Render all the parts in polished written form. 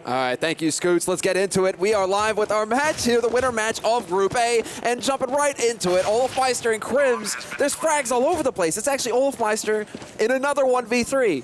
All right, thank you, Scoots. Let's get into it. We are live with our match here, the winner match of Group A, and jumping right into it, olofmeister and KRiMZ. There's frags all over the place. It's actually olofmeister in another 1v3.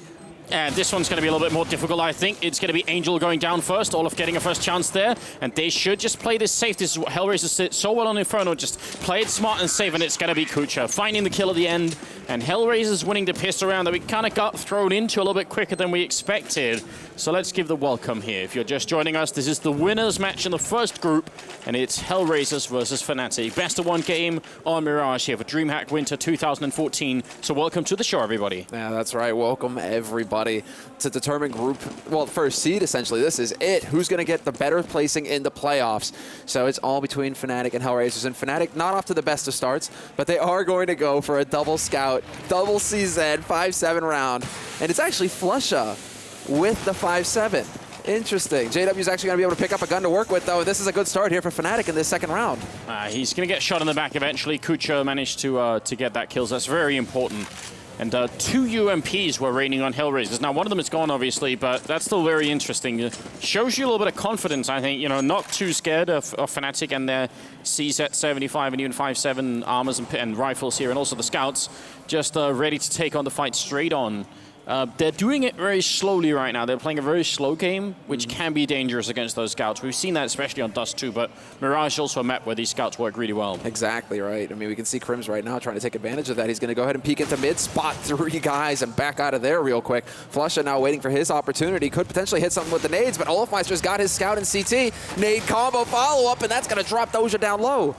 And this one's going to be a little bit more difficult, I think. It's going to be Angel going down first, Olof getting a first chance there, and they should just play this safe. This is what HellRaisers sit so well on Inferno, just play it smart and safe, and it's going to be kucher finding the kill at the end, and HellRaisers winning the pistol round that we kind of got thrown into a little bit quicker than we expected. So let's give the welcome here. If you're just joining us, this is the winners match in the first group, and it's HellRaisers versus Fnatic. Best of one game on Mirage here for Dreamhack Winter 2014. So welcome to the show, everybody. Yeah, that's right. Welcome, everybody, to determine group, well, first seed, essentially. This is it. Who's going to get the better placing in the playoffs? So it's all between Fnatic and HellRaisers. And Fnatic not off to the best of starts, but they are going to go for a double scout, double CZ, 5-7 round. And it's actually flusha with the 5-7. Interesting. JW's actually going to be able to pick up a gun to work with, though. This is a good start here for Fnatic in this second round. He's going to get shot in the back eventually. Kucher managed to get that kill. So that's very important. And 2 UMPs were raining on HellRaisers. Now, one of them is gone, obviously, but that's still very interesting. It shows you a little bit of confidence, I think. You know, not too scared of Fnatic and their CZ75 and even 5.7 armors and rifles here, and also the scouts, just ready to take on the fight straight on. They're doing it very slowly right now. They're playing a very slow game, which can be dangerous against those scouts. We've seen that especially on Dust 2, but Mirage also a map where these scouts work really well. Exactly right. I mean, we can see KRiMZ right now trying to take advantage of that. He's going to go ahead and peek into mid, spot 3 guys, and back out of there real quick. flusha now waiting for his opportunity. Could potentially hit something with the nades, but olofmeister's got his scout in CT. Nade combo follow-up, and that's going to drop Dosia down low.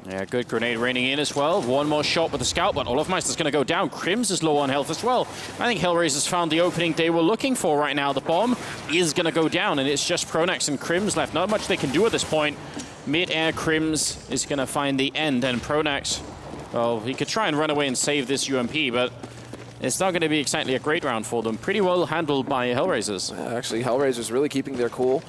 Yeah, good grenade raining in as well. One more shot with the scout, but olofmeister's going to go down. KRiMZ is low on health as well. I think HellRaisers found the opening they were looking for right now. The bomb is going to go down, and it's just pronax and KRiMZ left. Not much they can do at this point. Mid-air KRiMZ is going to find the end, and pronax, well, he could try and run away and save this UMP, but it's not going to be exactly a great round for them. Pretty well handled by HellRaisers. Actually, HellRaisers really keeping their cool.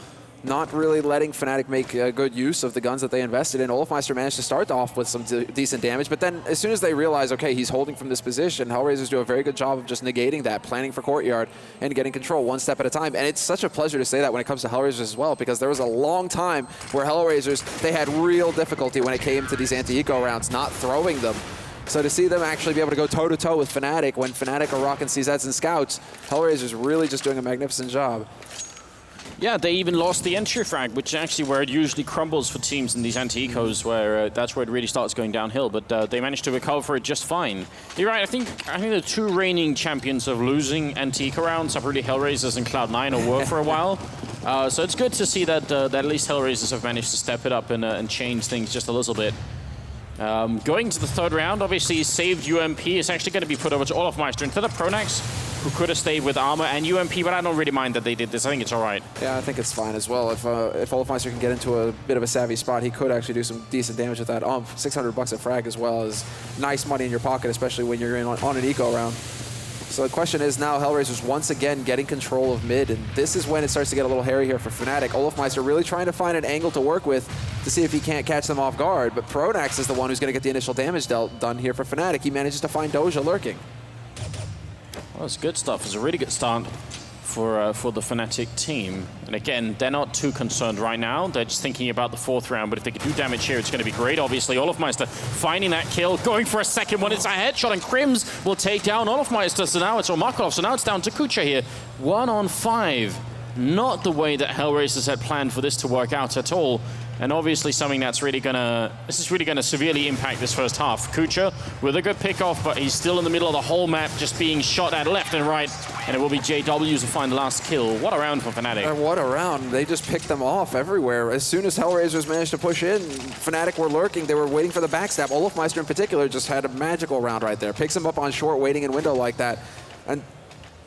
Not really letting Fnatic make good use of the guns that they invested in. olofmeister managed to start off with some decent damage, but then as soon as they realize, okay, he's holding from this position, HellRaisers do a very good job of just negating that, planning for courtyard, and getting control one step at a time. And it's such a pleasure to say that when it comes to HellRaisers as well, because there was a long time where HellRaisers, they had real difficulty when it came to these anti-eco rounds, not throwing them. So to see them actually be able to go toe-to-toe with Fnatic when Fnatic are rocking CZs and scouts, HellRaisers really just doing a magnificent job. Yeah, they even lost the entry frag, which is actually where it usually crumbles for teams in these anti-ecos, where that's where it really starts going downhill. But they managed to recover for it just fine. You're right. I think the 2 reigning champions of losing anti-eco rounds are really HellRaisers and Cloud9, or were for a while. So it's good to see that that at least HellRaisers have managed to step it up and change things just a little bit. Going to the 3rd round, obviously saved UMP is actually going to be put over to olofmeister instead of pronax, who could have stayed with armor and UMP, but I don't really mind that they did this. I think it's all right. Yeah, I think it's fine as well. If olofmeister can get into a bit of a savvy spot, he could actually do some decent damage with that. $600 a frag as well is nice money in your pocket, especially when you're on an eco round. So the question is now HellRaisers once again getting control of mid, and this is when it starts to get a little hairy here for Fnatic. olofmeister really trying to find an angle to work with to see if he can't catch them off guard, but pronax is the one who's going to get the initial damage done here for Fnatic. He manages to find Dosia lurking. Well, it's good stuff. It's a really good start for the Fnatic team. And again, they're not too concerned right now. They're just thinking about the 4th round, but if they can do damage here, it's going to be great. Obviously, olofmeister finding that kill, going for a second one. It's a headshot, and KRiMZ will take down olofmeister. So now it's markeloff. So now it's down to kucher here. 1 on 5. Not the way that HellRaisers had planned for this to work out at all. And obviously something that's really gonna severely impact this first half. kucher with a good pickoff, but he's still in the middle of the whole map, just being shot at left and right. And it will be JW to find the last kill. What a round for Fnatic. And what a round. They just picked them off everywhere. As soon as HellRaisers managed to push in, Fnatic were lurking. They were waiting for the backstab. olofmeister in particular just had a magical round right there. Picks him up on short, waiting in window like that. And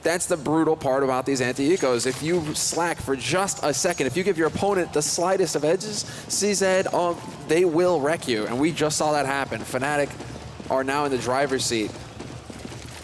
that's the brutal part about these anti-ecos. If you slack for just a second, if you give your opponent the slightest of edges, CZ, they will wreck you. And we just saw that happen. Fnatic are now in the driver's seat.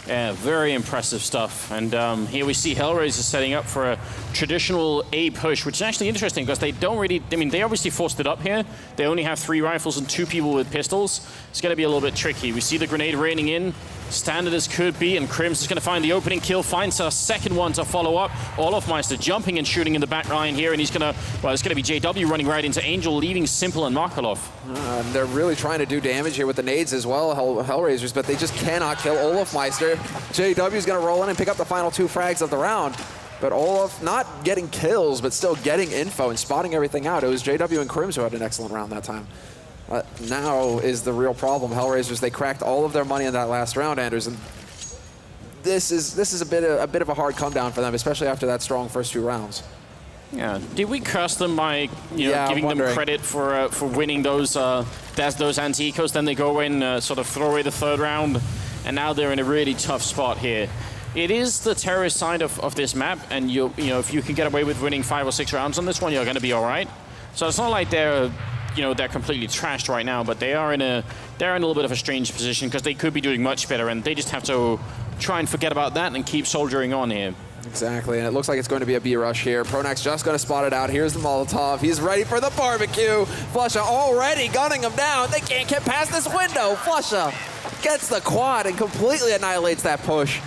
Yeah, very impressive stuff. And here we see HellRaisers setting up for a traditional A push, which is actually interesting because they don't really, I mean, they obviously forced it up here. They only have 3 rifles and 2 people with pistols. It's going to be a little bit tricky. We see the grenade raining in. standard as could be, and KRiMZ is going to find the opening kill, finds a second one to follow up. olofmeister jumping and shooting in the back line here, and he's going to, well, it's going to be JW running right into Angel, leaving Simple and markeloff. They're really trying to do damage here with the nades as well, HellRaisers, but they just cannot kill olofmeister. JW is going to roll in and pick up the final 2 frags of the round. But Olof not getting kills, but still getting info and spotting everything out. It was JW and KRiMZ who had an excellent round that time. Now is the real problem. HellRaisers, they cracked all of their money in that last round, Anders, and this is a bit of a hard come down for them, especially after that strong first 2 rounds. Yeah. Did we curse them by giving them credit for winning those anti-ecos? Then they go in, sort of throw away the 3rd round, and now they're in a really tough spot here. It is the terrorist side of this map, and if you can get away with winning 5 or 6 rounds on this one, you're going to be all right. So it's not like they're completely trashed right now, but they're in a little bit of a strange position because they could be doing much better, and they just have to try and forget about that and keep soldiering on here. Exactly, and it looks like it's going to be a B rush here. pronax just going to spot it out. Here's the Molotov. He's ready for the barbecue. flusha already gunning him down. They can't get past this window. flusha gets the quad and completely annihilates that push.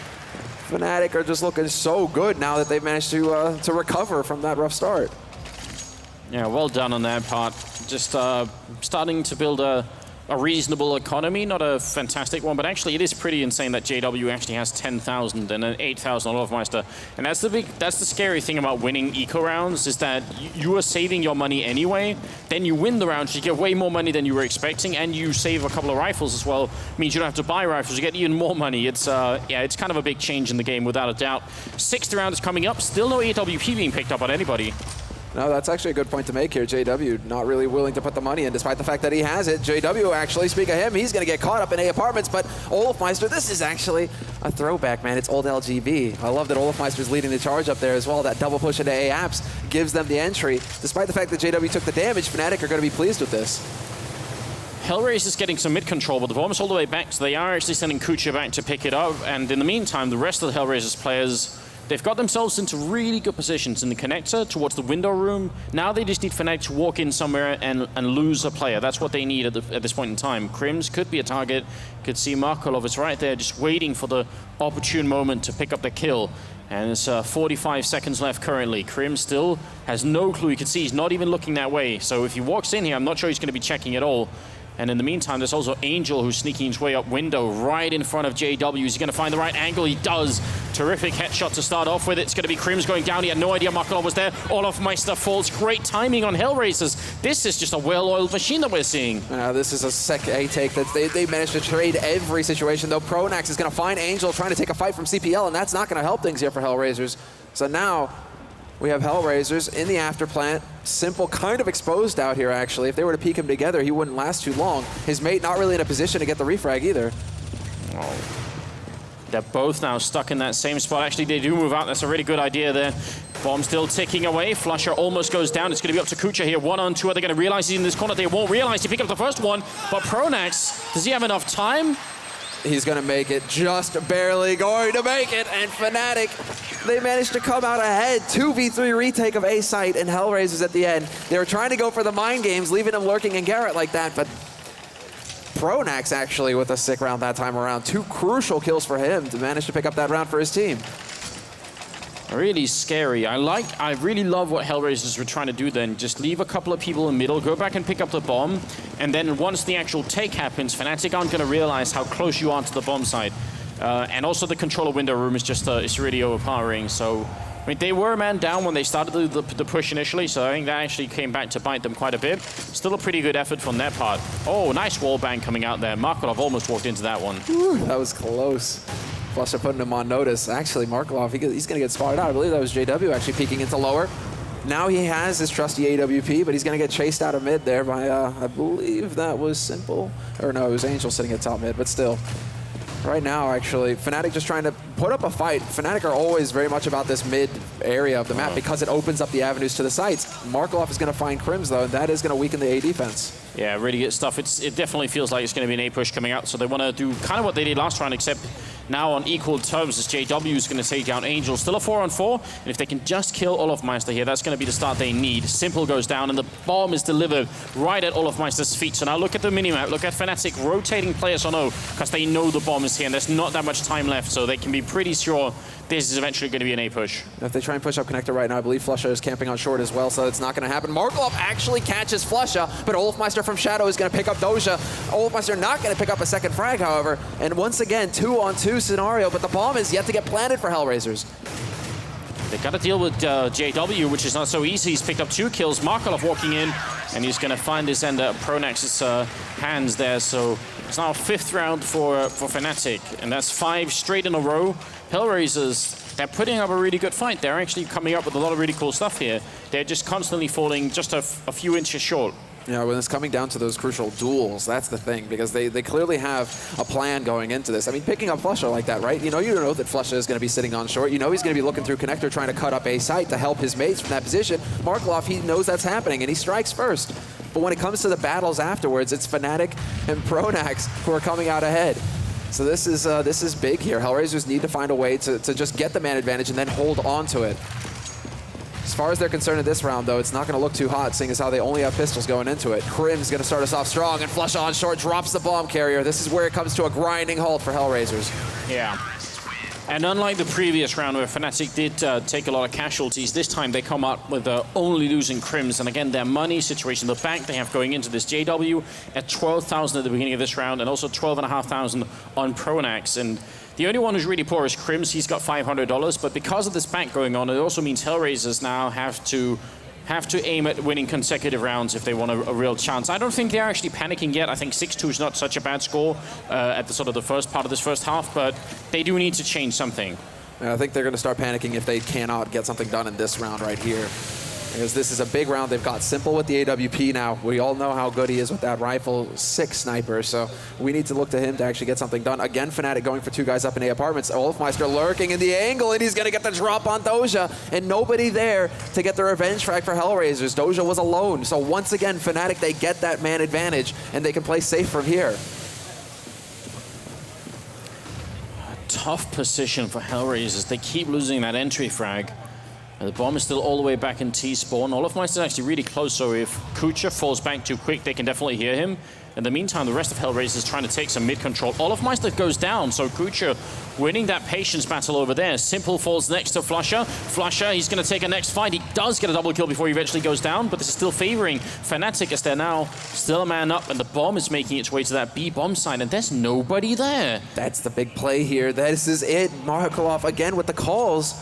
Fnatic are just looking so good now that they've managed to recover from that rough start. Yeah, well done on that part. Just starting to build a reasonable economy, not a fantastic one, but actually it is pretty insane that JW actually has 10,000 and an 8,000 olofmeister. And that's the scary thing about winning eco rounds, is that you are saving your money anyway. Then you win the rounds, you get way more money than you were expecting, and you save a couple of rifles as well. It means you don't have to buy rifles, you get even more money. It's it's kind of a big change in the game without a doubt. 6th round is coming up, still no AWP being picked up on anybody. No, that's actually a good point to make here. JW not really willing to put the money in, despite the fact that he has it. JW, actually, speak of him, he's going to get caught up in A apartments, but olofmeister, this is actually a throwback, man. It's old LGB. I love that olofmeister's leading the charge up there as well. That double push into A apps gives them the entry. Despite the fact that JW took the damage, Fnatic are going to be pleased with this. HellRaisers is getting some mid control, but the bomb's all the way back, so they are actually sending kucher back to pick it up, and in the meantime, the rest of the HellRaisers players, they've got themselves into really good positions in the connector towards the window room. Now they just need Fnatic to walk in somewhere and lose a player. That's what they need at this point in time. KRiMZ could be a target. Could see markeloff is right there, just waiting for the opportune moment to pick up the kill. And it's 45 seconds left currently. KRiMZ still has no clue. You can see he's not even looking that way. So if he walks in here, I'm not sure he's going to be checking at all. And in the meantime, there's also Angel who's sneaking his way up window right in front of JW. Is he going to find the right angle? He does. Terrific headshot to start off with. It's going to be KRiMZ going down. He had no idea markeloff was there. olofmeister falls. Great timing on HellRaisers. This is just a well-oiled machine that we're seeing. This is a sec A take that they managed to trade every situation, though. pronax is going to find Angel trying to take a fight from CPL, and that's not going to help things here for HellRaisers. So now we have HellRaisers in the after plant. Simple kind of exposed out here, actually. If they were to peek him together, he wouldn't last too long. His mate not really in a position to get the refrag either. Oh. They're both now stuck in that same spot. Actually, they do move out. That's a really good idea there. Bomb still ticking away. flusha almost goes down. It's going to be up to kucher here. 1-on-2. Are they going to realize he's in this corner? They won't realize. He picked up the first one. But pronax, does he have enough time? He's going to make it, just barely going to make it, and Fnatic, they managed to come out ahead. 2v3 retake of A site and HellRaisers at the end. They were trying to go for the mind games, leaving him lurking in Garrett like that, but pronax actually with a sick round that time around. 2 crucial kills for him to manage to pick up that round for his team. Really scary. I really love what HellRaisers were trying to do then. Just leave a couple of people in the middle, go back and pick up the bomb, and then once the actual take happens, Fnatic aren't going to realize how close you are to the bomb site. And also the controller window room is just it's really overpowering. So, I mean, they were a man down when they started the push initially, so I think that actually came back to bite them quite a bit. Still a pretty good effort from their part. Oh, nice wall bang coming out there. markeloff almost walked into that one. Whew, that was close. flusha putting him on notice. Actually, markeloff, he's going to get spotted out. I believe that was JW actually peeking into lower. Now he has his trusty AWP, but he's going to get chased out of mid there by, I believe that was Simple. Or no, it was Angel sitting at top mid, but still. Right now, actually, Fnatic just trying to put up a fight. Fnatic are always very much about this mid area of the map because it opens up the avenues to the sites. markeloff is going to find KRiMZ, though, and that is going to weaken the A defense. Yeah, really good stuff. It definitely feels like it's going to be an A push coming out, so they want to do kind of what they did last round, except now on equal terms as JW is going to take down Angel. Still a 4-on-4, and if they can just kill olofmeister here, that's going to be the start they need. Simple goes down, and the bomb is delivered right at olofmeister's feet. So now look at the minimap. Look at Fnatic rotating players on O, because they know the bomb is here, and there's not that much time left, so they can be pretty sure this is eventually going to be an A push. If they try and push up connector right now, I believe flusha is camping on short as well, so it's not going to happen. markeloff actually catches flusha, but olofmeister from Shadow is going to pick up Dosia. olofmeister not going to pick up a second frag, however, and once again, 2-on-2 scenario, but the bomb is yet to get planted for HellRaisers. They've got to deal with JW, which is not so easy. He's picked up 2 kills. markeloff walking in, and he's going to find his end at pronax's hands there. So it's now a 5th round for Fnatic, and that's 5 straight in a row. HellRaisers, they're putting up a really good fight. They're actually coming up with a lot of really cool stuff here. They're just constantly falling just a few inches short. Yeah, when it's coming down to those crucial duels, that's the thing, because they clearly have a plan going into this. I mean, picking up flusha like that, right? You know that flusha is going to be sitting on short. You know he's going to be looking through connector, trying to cut up a site to help his mates from that position. markeloff, he knows that's happening, and he strikes first. But when it comes to the battles afterwards, it's Fnatic and Pronax who are coming out ahead. So this is big here. HellRaisers need to find a way to just get the man advantage and then hold on to it. As far as they're concerned in this round, though, it's not going to look too hot, seeing as how they only have pistols going into it. KRiMZ is going to start us off strong, and flusha on short drops the bomb carrier. This is where it comes to a grinding halt for HellRaisers. Yeah. And unlike the previous round where Fnatic did take a lot of casualties, this time they come up with only losing KRiMZ. And again, their money situation, the bank they have going into this, JW at 12,000 at the beginning of this round, and also 12,500 on pronax. And the only one who's really poor is KRiMZ. He's got $500, but because of this bank going on, it also means HellRaisers now have to aim at winning consecutive rounds if they want a real chance. I don't think they're actually panicking yet. I think 6-2 is not such a bad score at the first part of this first half, but they do need to change something. And I think they're going to start panicking if they cannot get something done in this round right here. Because this is a big round. They've got Simple with the AWP now. We all know how good he is with that rifle 6 sniper, so we need to look to him to actually get something done. Again, Fnatic going for 2 guys up in A apartments. olofmeister lurking in the angle, and he's going to get the drop on Dosia, and nobody there to get the revenge frag for HellRaisers. Dosia was alone, so once again, Fnatic, they get that man advantage, and they can play safe from here. A tough position for HellRaisers. They keep losing that entry frag. And the bomb is still all the way back in T-spawn. olofmeister is actually really close, so if kucher falls back too quick, they can definitely hear him. In the meantime, the rest of HellRaisers is trying to take some mid-control. olofmeister goes down, so kucher winning that patience battle over there. Simple falls next to flusha. flusha, he's going to take a next fight. He does get a double kill before he eventually goes down, but this is still favoring Fnatic as they're now still a man up, and the bomb is making its way to that B bomb site, and there's nobody there. That's the big play here. This is it. markeloff again with the calls.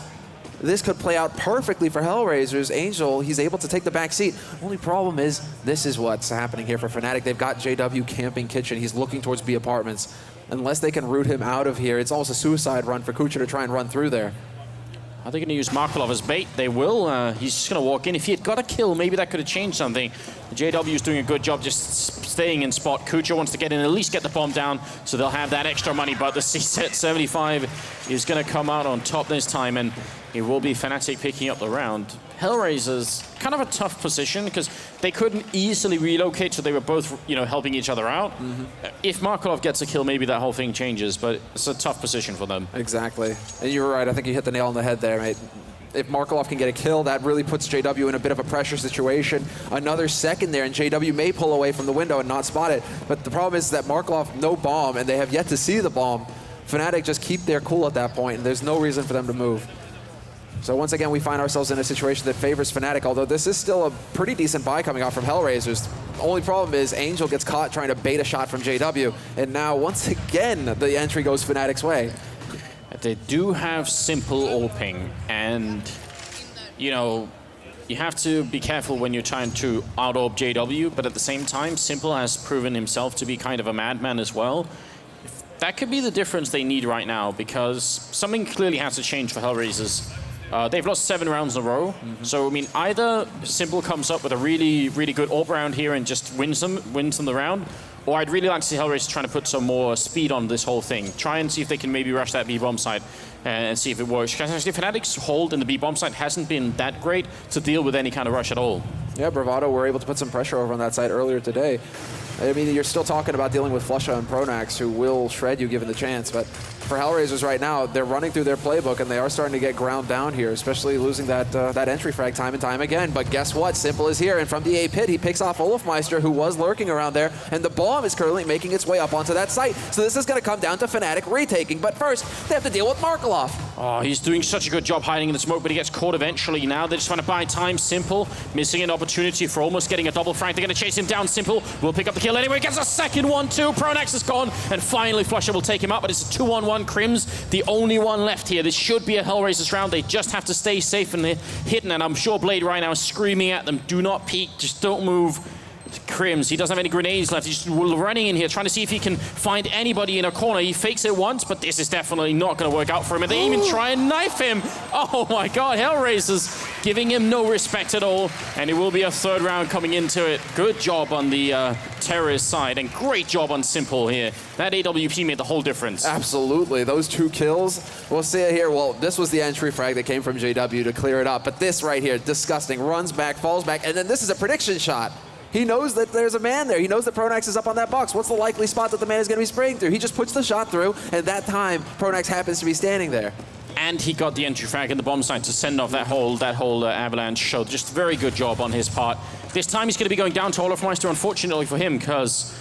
This could play out perfectly for HellRaisers. Angel, he's able to take the back seat. Only problem is, this is what's happening here for Fnatic. They've got JW camping kitchen. He's looking towards B apartments. Unless they can root him out of here, it's almost a suicide run for kucher to try and run through there. Are they going to use markeloff as bait? They will. He's just going to walk in. If he had got a kill, maybe that could have changed something. JW is doing a good job just staying in spot. kucher wants to get in, at least get the bomb down, so they'll have that extra money. But the CSET 75 is going to come out on top this time, and it will be Fnatic picking up the round. HellRaisers, kind of a tough position because they couldn't easily relocate, so they were both, helping each other out. If markeloff gets a kill, maybe that whole thing changes, but it's a tough position for them. Exactly. And you were right. I think you hit the nail on the head there, mate. If markeloff can get a kill, that really puts JW in a bit of a pressure situation. Another second there, and JW may pull away from the window and not spot it. But the problem is that markeloff, no bomb, and they have yet to see the bomb. Fnatic just keep their cool at that point, and there's no reason for them to move. So once again, we find ourselves in a situation that favors Fnatic, although this is still a pretty decent buy coming out from HellRaisers. Only problem is Angel gets caught trying to bait a shot from JW, and now once again, the entry goes Fnatic's way. They do have Simple AWPing, and, you have to be careful when you're trying to out-AWP JW, but at the same time, Simple has proven himself to be kind of a madman as well. That could be the difference they need right now, because something clearly has to change for HellRaisers. They've lost 7 rounds in a row, so I mean, either Simple comes up with a really, really good AWP round here and just wins them the round, or I'd really like to see HellRaisers trying to put some more speed on this whole thing. Try and see if they can maybe rush that B-bomb side. and see if it works. Because actually Fnatic's hold in the B bomb site hasn't been that great to deal with any kind of rush at all. Yeah, Bravado were able to put some pressure over on that side earlier today. I mean, you're still talking about dealing with flusha and pronax, who will shred you given the chance, but for HellRaisers right now, they're running through their playbook, and they are starting to get ground down here, especially losing that entry frag time and time again. But guess what? Simple is here, and from the A pit, he picks off olofmeister, who was lurking around there, and the bomb is currently making its way up onto that site. So this is going to come down to Fnatic retaking, but first, they have to deal with markeloff. Oh, he's doing such a good job hiding in the smoke, but he gets caught eventually. Now they're just trying to buy time. Simple missing an opportunity for almost getting a double frag. They're going to chase him down. Simple will pick up the kill anyway. Gets a second one too. Pronax is gone, and finally flusha will take him out, but it's a 2-on-1. KRiMZ, the only one left here. This should be a HellRaisers round. They just have to stay safe and hidden, and I'm sure Blade right now is screaming at them, do not peek, just don't move. KRiMZ, he doesn't have any grenades left. He's just running in here, trying to see if he can find anybody in a corner. He fakes it once, but this is definitely not going to work out for him. And they even try and knife him. Oh my god, HellRaisers giving him no respect at all. And it will be a third round coming into it. Good job on the terrorist side, and great job on Simple here. That AWP made the whole difference. Absolutely, those 2 kills. We'll see it here. Well, this was the entry frag that came from JW to clear it up. But this right here, disgusting. Runs back, falls back, and then this is a prediction shot. He knows that there's a man there. He knows that Pronax is up on that box. What's the likely spot that the man is going to be spraying through? He just puts the shot through, and that time, Pronax happens to be standing there. And he got the entry frag in the bomb site to send off that whole avalanche. So just very good job on his part. This time he's going to be going down to olofmeister, unfortunately for him, because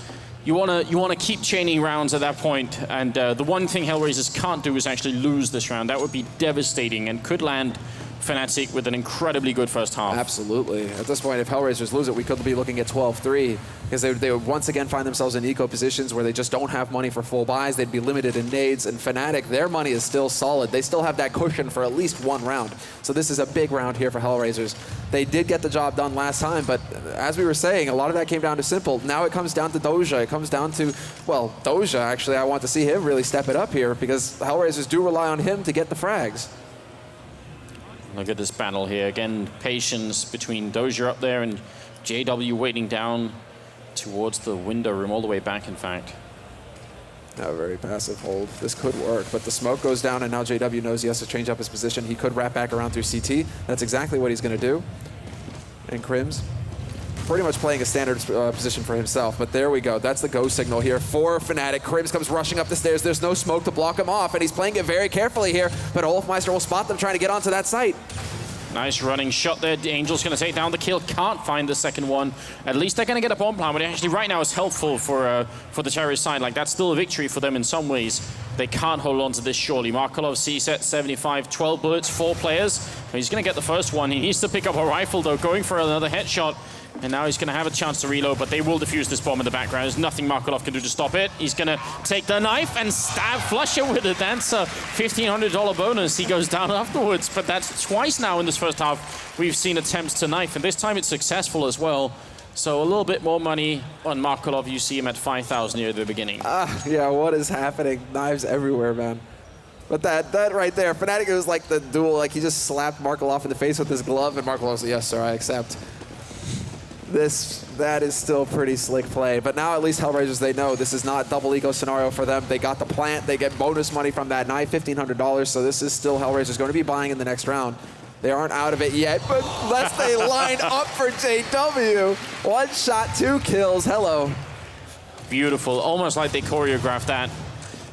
you want to keep chaining rounds at that point. And the one thing HellRaisers can't do is actually lose this round. That would be devastating and could land Fnatic with an incredibly good first half. Absolutely. At this point, if HellRaisers lose it, we could be looking at 12-3, because they would once again find themselves in eco positions where they just don't have money for full buys. They'd be limited in nades, and Fnatic, their money is still solid. They still have that cushion for at least 1 round. So this is a big round here for HellRaisers. They did get the job done last time, but as we were saying, a lot of that came down to Simple. Now it comes down to Dosia. It comes down to, well, Dosia, actually, I want to see him really step it up here, because HellRaisers do rely on him to get the frags. Look at this battle here. Again, patience between Dosia up there and JW waiting down towards the window room, all the way back, in fact. A very passive hold. This could work, but the smoke goes down, and now JW knows he has to change up his position. He could wrap back around through CT. That's exactly what he's going to do. And KRiMZ pretty much playing a standard position for himself, but there we go. That's the go signal here for Fnatic. KRiMZ comes rushing up the stairs. There's no smoke to block him off, and he's playing it very carefully here, but olofmeister will spot them trying to get onto that site. Nice running shot there. Angel's going to take down the kill. Can't find the second one. At least they're going to get a bomb plant, but actually right now is helpful for the terrorist side. Like, that's still a victory for them in some ways. They can't hold on to this surely. markeloff C-set 75, 12 bullets, 4 players. He's going to get the first one. He needs to pick up a rifle, though, going for another headshot. And now he's going to have a chance to reload, but they will defuse this bomb in the background. There's nothing markeloff can do to stop it. He's going to take the knife and stab flusha with it. That's a $1,500 bonus. He goes down afterwards, but that's twice now in this first half we've seen attempts to knife, and this time it's successful as well. So a little bit more money on markeloff. You see him at 5,000 near the beginning. Yeah, what is happening? Knives everywhere, man. But that right there, Fnatic, it was like the duel. Like, he just slapped markeloff in the face with his glove, and markeloff said, yes, sir, I accept. That is still pretty slick play. But now at least HellRaisers, they know this is not double eco scenario for them. They got the plant. They get bonus money from that knife, $1,500. So this is still HellRaisers going to be buying in the next round. They aren't out of it yet, but unless they line up for JW. 1 shot, 2 kills. Hello. Beautiful. Almost like they choreographed that.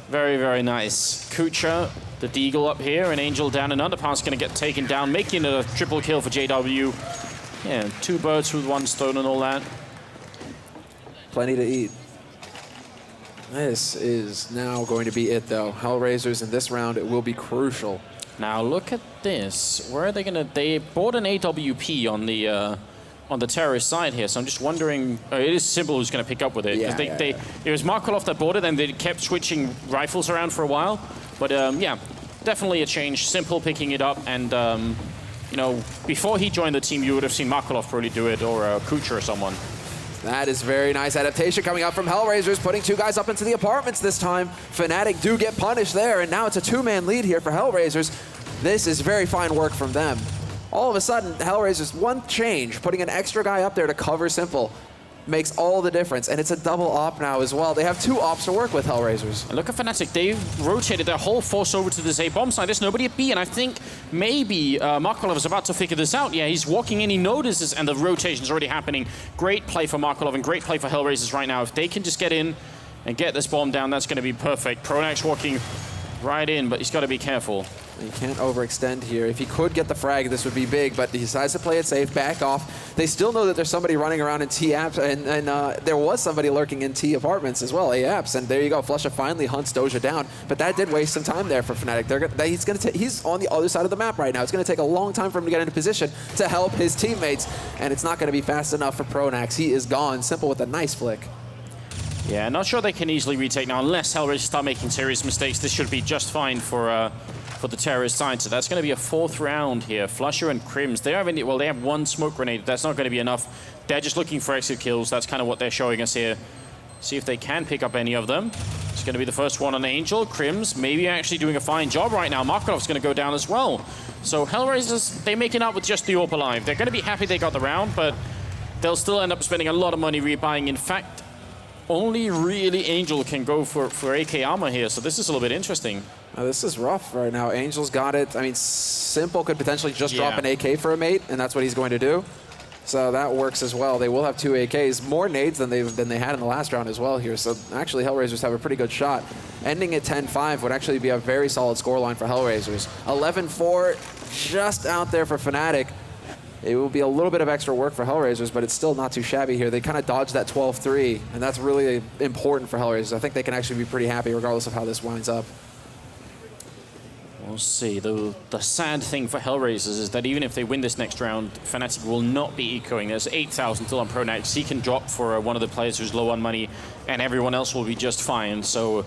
Very, very nice. Kucher, the Deagle up here, and Angel down. And Underpass going to get taken down, making it a triple kill for JW. Yeah, 2 birds with 1 stone and all that. Plenty to eat. This is now going to be it, though. HellRaisers in this round, it will be crucial. Now look at this. Where are they gonna? They bought an AWP on the terrorist side here, so I'm just wondering. It is Simple who's gonna pick up with it. Yeah, It was markeloff that bought it, and they kept switching rifles around for a while. But yeah, definitely a change. Simple picking it up, and you know, before he joined the team, you would have seen markeloff probably do it, or kucher or someone. That is very nice adaptation coming out from HellRaisers, putting 2 guys up into the apartments this time. Fnatic do get punished there, and now it's a 2-man lead here for HellRaisers. This is very fine work from them. All of a sudden, HellRaisers, 1 change, putting an extra guy up there to cover Simple. makes all the difference. And it's a double op now as well. They have 2 ops to work with, HellRaisers. And look at Fnatic. They rotated their whole force over to this A bomb side. There's nobody at B, and I think maybe markeloff is about to figure this out. Yeah, he's walking in, he notices, and the rotation's already happening. Great play for markeloff and great play for HellRaisers right now. If they can just get in and get this bomb down, that's going to be perfect. Pronax walking right in, but he's got to be careful. You can't overextend here. If he could get the frag, this would be big, but he decides to play it safe, back off. They still know that there's somebody running around in T apps, and there was somebody lurking in T apartments as well, A apps, and there you go. flusha finally hunts Dosia down, but that did waste some time there for Fnatic. He's on the other side of the map right now. It's going to take a long time for him to get into position to help his teammates, and it's not going to be fast enough for Pronax. He is gone. Simple with a nice flick. Yeah, not sure they can easily retake now unless HellRaisers start making serious mistakes. This should be just fine for the terrorist side. So that's going to be a 4th round here. flusha and KRiMZ, they have 1 smoke grenade. That's not going to be enough. They're just looking for exit kills. That's kind of what they're showing us here. See if they can pick up any of them. It's going to be the first one on Angel. KRiMZ maybe actually doing a fine job right now. markeloff's going to go down as well. So HellRaisers, they're making up with just the AWP alive. They're going to be happy they got the round, but they'll still end up spending a lot of money rebuying. In fact, only really Angel can go for AK armor here, so this is a little bit interesting. This is rough right now. Angel's got it. I mean, Simple could potentially just drop an AK for a mate, and that's what he's going to do. So that works as well. They will have 2 AKs, more nades than they had in the last round as well here. So actually, HellRaisers have a pretty good shot. Ending at 10-5 would actually be a very solid scoreline for HellRaisers. 11-4, just out there for Fnatic. It will be a little bit of extra work for HellRaisers, but it's still not too shabby here. They kind of dodged that 12-3, and that's really important for HellRaisers. I think they can actually be pretty happy regardless of how this winds up. We'll see. The sad thing for HellRaisers is that even if they win this next round, Fnatic will not be ecoing. There's 8,000 still on Pronax. He can drop for one of the players who's low on money, and everyone else will be just fine. So,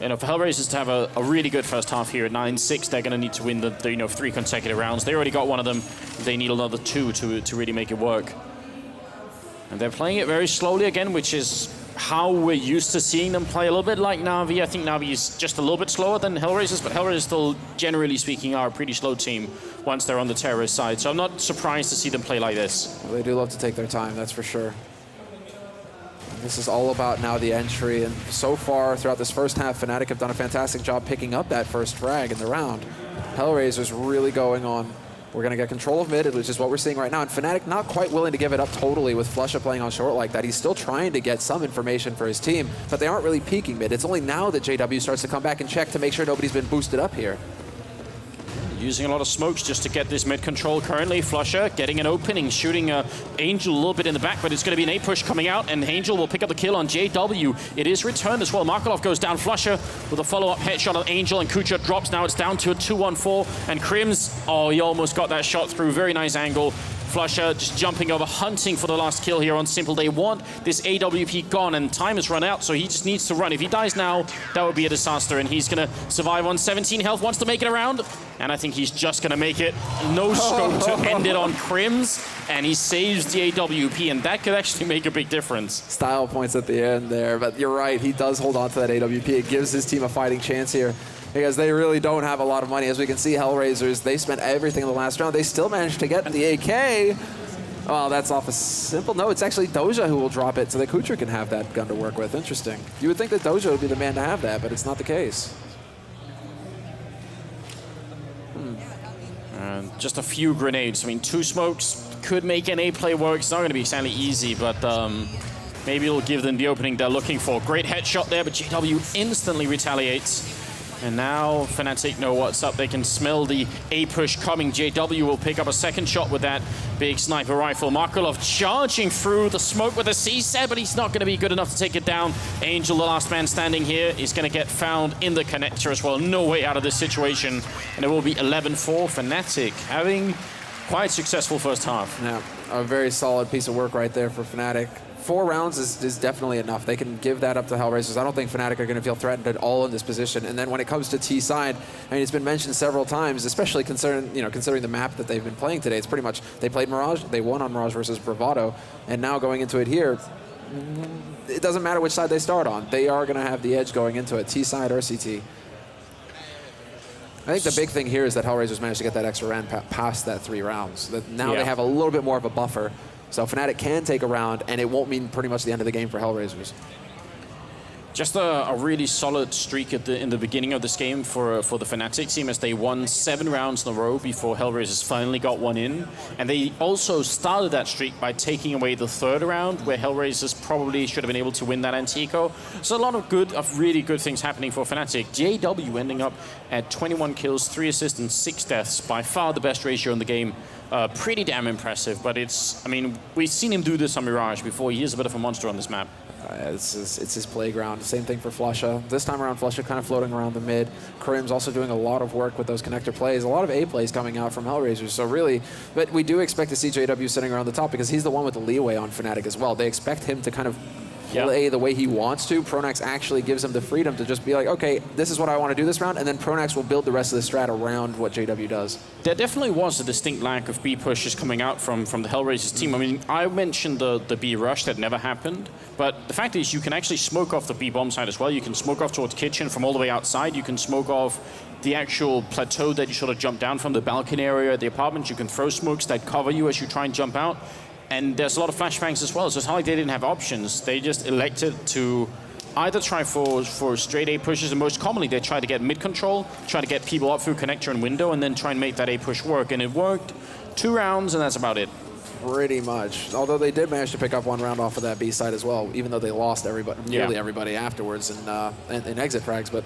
you know, for HellRaisers to have a really good first half here at 9-6, they're going to need to win the 3 consecutive rounds. They already got one of them. They need another 2 to really make it work. And they're playing it very slowly again, which is how we're used to seeing them play, a little bit like Na'Vi. I think Na'Vi is just a little bit slower than HellRaisers, but HellRaisers still, generally speaking, are a pretty slow team once they're on the terrorist side. So I'm not surprised to see them play like this. Well, they do love to take their time, that's for sure. This is all about now the entry, and so far throughout this first half, Fnatic have done a fantastic job picking up that first frag in the round. HellRaisers really going on. We're going to get control of mid, which is what we're seeing right now. And Fnatic not quite willing to give it up totally with flusha playing on short like that. He's still trying to get some information for his team, but they aren't really peeking mid. It's only now that JW starts to come back and check to make sure nobody's been boosted up here. Using a lot of smokes just to get this mid control currently. flusha getting an opening, shooting Angel a little bit in the back, but it's going to be an A-push coming out, and Angel will pick up the kill on JW. It is returned as well. markeloff goes down. flusha with a follow-up headshot on Angel, and kucher drops. Now it's down to a 2-1-4, and KRiMZ, oh, he almost got that shot through. Very nice angle. flusha just jumping over, hunting for the last kill here on Simple. They want this AWP gone, and time has run out, so he just needs to run. If he dies now, that would be a disaster, and he's going to survive on 17 health, wants to make it around, and I think he's just going to make it. No scope to end it on KRiMZ, and he saves the AWP, and that could actually make a big difference. Style points at the end there, but you're right, he does hold on to that AWP. It gives his team a fighting chance here, because they really don't have a lot of money. As we can see, HellRaisers, they spent everything in the last round. They still managed to get the AK. Oh, that's off a Simple. No, it's actually Dosia who will drop it so that kucher can have that gun to work with. Interesting. You would think that Dosia would be the man to have that, but it's not the case. And just a few grenades. I mean, 2 smokes could make an A play work. It's not going to be exactly easy, but maybe it'll give them the opening they're looking for. Great headshot there, but JW instantly retaliates. And now Fnatic know what's up. They can smell the A-push coming. JW will pick up a second shot with that big sniper rifle. markeloff charging through the smoke with a C-set, but he's not going to be good enough to take it down. Angel, the last man standing here, is going to get found in the connector as well. No way out of this situation. And it will be 11-4. Fnatic having quite successful first half. Yeah, a very solid piece of work right there for Fnatic. 4 rounds is definitely enough. They can give that up to HellRaisers. I don't think Fnatic are going to feel threatened at all in this position. And then when it comes to T side, I mean, it's been mentioned several times, especially considering the map that they've been playing today. It's pretty much, they played Mirage, they won on Mirage versus Bravado, and now going into it here, it doesn't matter which side they start on. They are going to have the edge going into it, T side or CT. I think the big thing here is that HellRaisers managed to get that extra round past that 3 rounds. That now they have a little bit more of a buffer. So Fnatic can take a round, and it won't mean pretty much the end of the game for HellRaisers. Just a really solid streak in the beginning of this game for the Fnatic team, as they won 7 rounds in a row before HellRaisers finally got one in. And they also started that streak by taking away the 3rd round, where HellRaisers probably should have been able to win that anti-eco. So a lot of really good things happening for Fnatic. JW ending up at 21 kills, 3 assists, and 6 deaths. By far the best ratio in the game. Pretty damn impressive, but I mean, we've seen him do this on Mirage before. He is a bit of a monster on this map. It's his playground. Same thing for flusha. This time around, flusha kind of floating around the mid. KRiMZ also doing a lot of work with those connector plays. A lot of A plays coming out from HellRaisers. So really, but we do expect to see JW sitting around the top because he's the one with the leeway on Fnatic as well. They expect him to kind of play the way he wants to. Pronax actually gives him the freedom to just be like, okay, this is what I want to do this round, and then Pronax will build the rest of the strat around what JW does. There definitely was a distinct lack of B pushes coming out from the HellRaisers team. I mean, I mentioned the B rush that never happened, but the fact is you can actually smoke off the B bomb side as well. You can smoke off towards kitchen from all the way outside. You can smoke off the actual plateau that you sort of jump down from, the balcony area at the apartment. You can throw smokes that cover you as you try and jump out. And there's a lot of flashbangs as well, so it's not like they didn't have options. They just elected to either try for straight A pushes, and most commonly they try to get mid control, try to get people up through connector and window, and then try and make that A push work. And it worked 2 rounds, and that's about it. Pretty much. Although they did manage to pick up 1 round off of that B side as well, even though they lost everybody, nearly everybody afterwards in exit frags. But